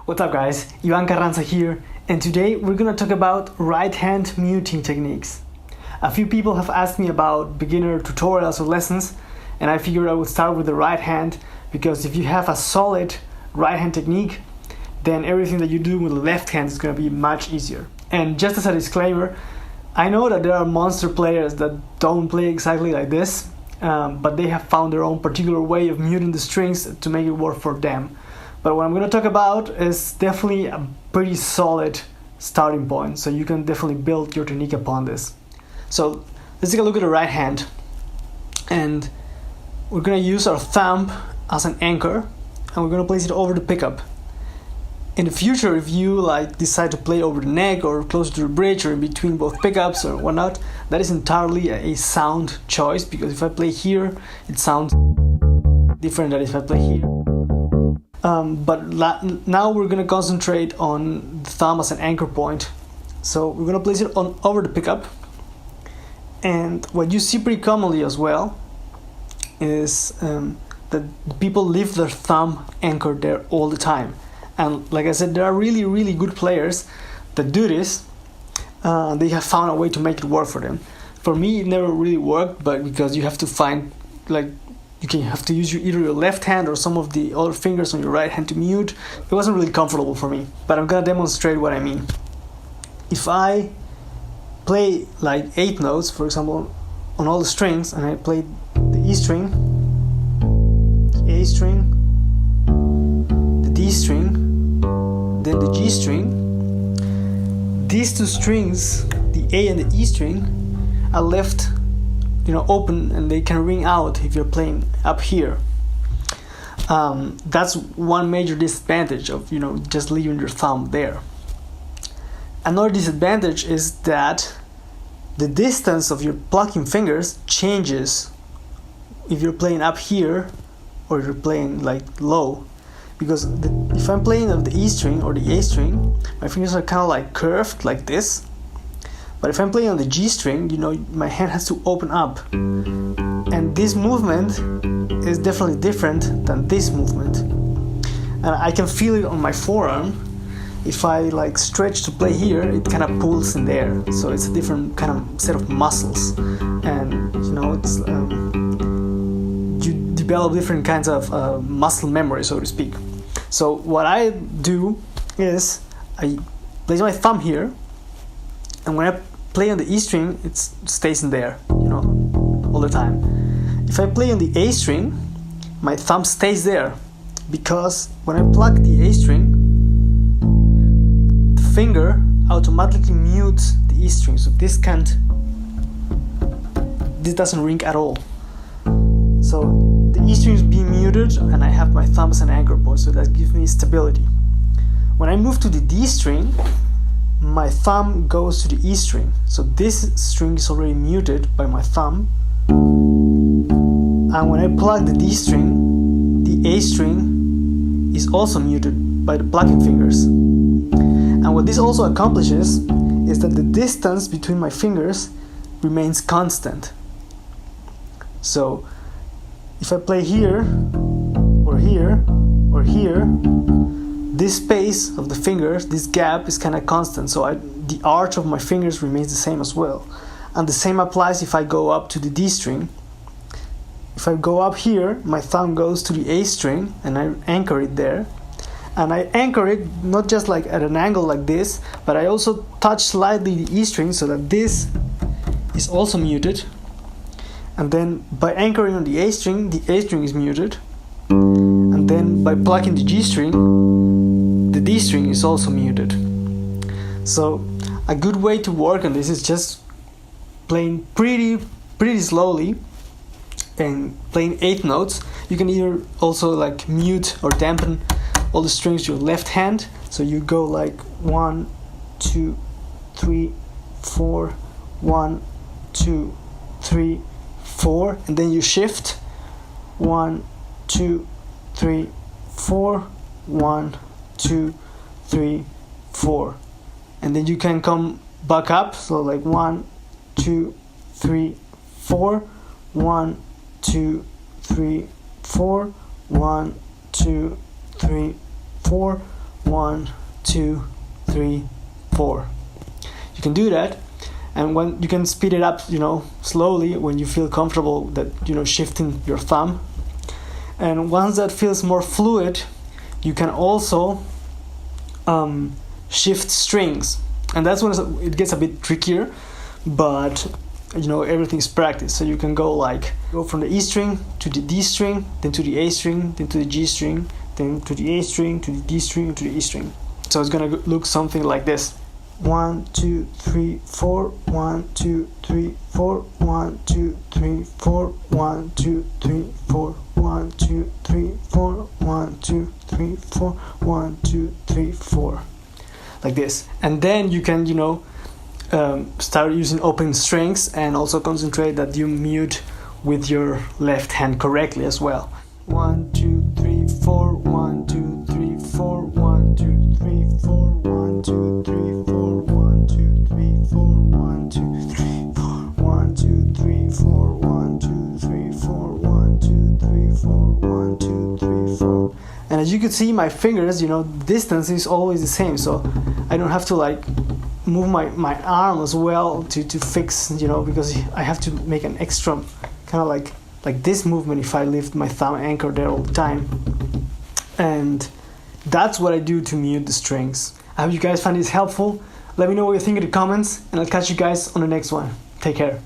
What's up guys, Ivan Carranza here, and today we're gonna talk about right hand muting techniques. A few people have asked me about beginner tutorials or lessons, and I figured I would start with the right hand because if you have a solid right hand technique, then everything that you do with the left hand is gonna be much easier. And just as a disclaimer, I know that there are monster players that don't play exactly like this, but they have found their own particular way of muting the strings to make it work for them. But what I'm going to talk about is definitely a pretty solid starting point, so you can definitely build your technique upon this. So let's take a look at the right hand, and we're going to use our thumb as an anchor, and we're going to place it over the pickup. In the future, if you decide to play over the neck or closer to the bridge or in between both pickups or whatnot, that is entirely a sound choice, because if I play here, it sounds different than if I play here. But now we're going to concentrate on the thumb as an anchor point. So we're going to place it over the pickup. And what you see pretty commonly as well is that people leave their thumb anchored there all the time. And like I said, there are really, really good players that do this. They have found a way to make it work for them. For me, it never really worked, but because you have to find you have to use either your left hand or some of the other fingers on your right hand to mute. It wasn't really comfortable for me, but I'm gonna demonstrate what I mean. If I play 8 notes, for example, on all the strings, and I play the E string, the A string, the D string, then the G string, these two strings, the A and the E string, are left open, and they can ring out if you're playing up here. That's one major disadvantage of just leaving your thumb there. Another disadvantage is that the distance of your plucking fingers changes if you're playing up here or if you're playing low, because if I'm playing of the E string or the A string, my fingers are kind of curved like this. But if I'm playing on the G string, my hand has to open up. And this movement is definitely different than this movement. And I can feel it on my forearm. If I stretch to play here, it kind of pulls in there. So it's a different kind of set of muscles. And it's you develop different kinds of muscle memory, so to speak. So what I do is I place my thumb here, and when I play on the E string, it stays in there, all the time. If I play on the A string, my thumb stays there, because when I pluck the A string, the finger automatically mutes the E string, so this doesn't ring at all. So the E string is being muted, and I have my thumb as an anchor point, so that gives me stability. When I move to the D string, my thumb goes to the E string, so this string is already muted by my thumb. And when I pluck the D string, the A string is also muted by the plucking fingers. And what this also accomplishes is that the distance between my fingers remains constant. So if I play here, or here, or here, this space of the fingers, this gap, is kind of constant, so the arch of my fingers remains the same as well. And the same applies if I go up to the D string. If I go up here, my thumb goes to the A string, and I anchor it there. And I anchor it not just at an angle like this, but I also touch slightly the E string so that this is also muted. And then by anchoring on the A string is muted. And then by plucking the G string, the D string is also muted. So a good way to work on this is just playing pretty slowly and playing 8 notes. You can either also mute or dampen all the strings with your left hand. So you go 1, 2, 3, 4, 1, 2, 3, 4, and then you shift 1, 2, 3, 4, 1, 2, 3, 4, and then you can come back up. So 1, 2, 3, 4, 1, 2, 3, 4, 1, 2, 3, 4, 1, 2, 3, 4. You can do that, and when you can speed it up, slowly when you feel comfortable that shifting your thumb. And once that feels more fluid, you can also shift strings, and that's when it gets a bit trickier, but everything's practice. So you can go from the E string to the D string, then to the A string, then to the G string, then to the A string, to the D string, and to the E string. So it's gonna look something like this: 1, 2, 3, 4, 1, 2, 3, 4, 1, 2, 3, 4, 1, 2, 3, 4, 1, 2, 3, 4, 1, 2, 3, 4, 1, 2, 3, 4, like this. And then you can start using open strings, and also concentrate that you mute with your left hand correctly as well. 1, 2, 3, 4, 1, 2, 3, 4, 1, 2, 3, 4, 1, 2, 3, 4, 1, 2, 3, 4, 1, 2, 3, 4, 1, 2, 3, 4, 1, 2, 3, 4, 1, 2, 3, 4, 1, 2, 3, 4. And as you can see, my fingers, distance is always the same, so I don't have to move my arm as well to fix, because I have to make an extra kind of like this movement if I lift my thumb anchor there all the time. And that's what I do to mute the strings. I hope you guys find this helpful. Let me know what you think in the comments, and I'll catch you guys on the next one. Take care.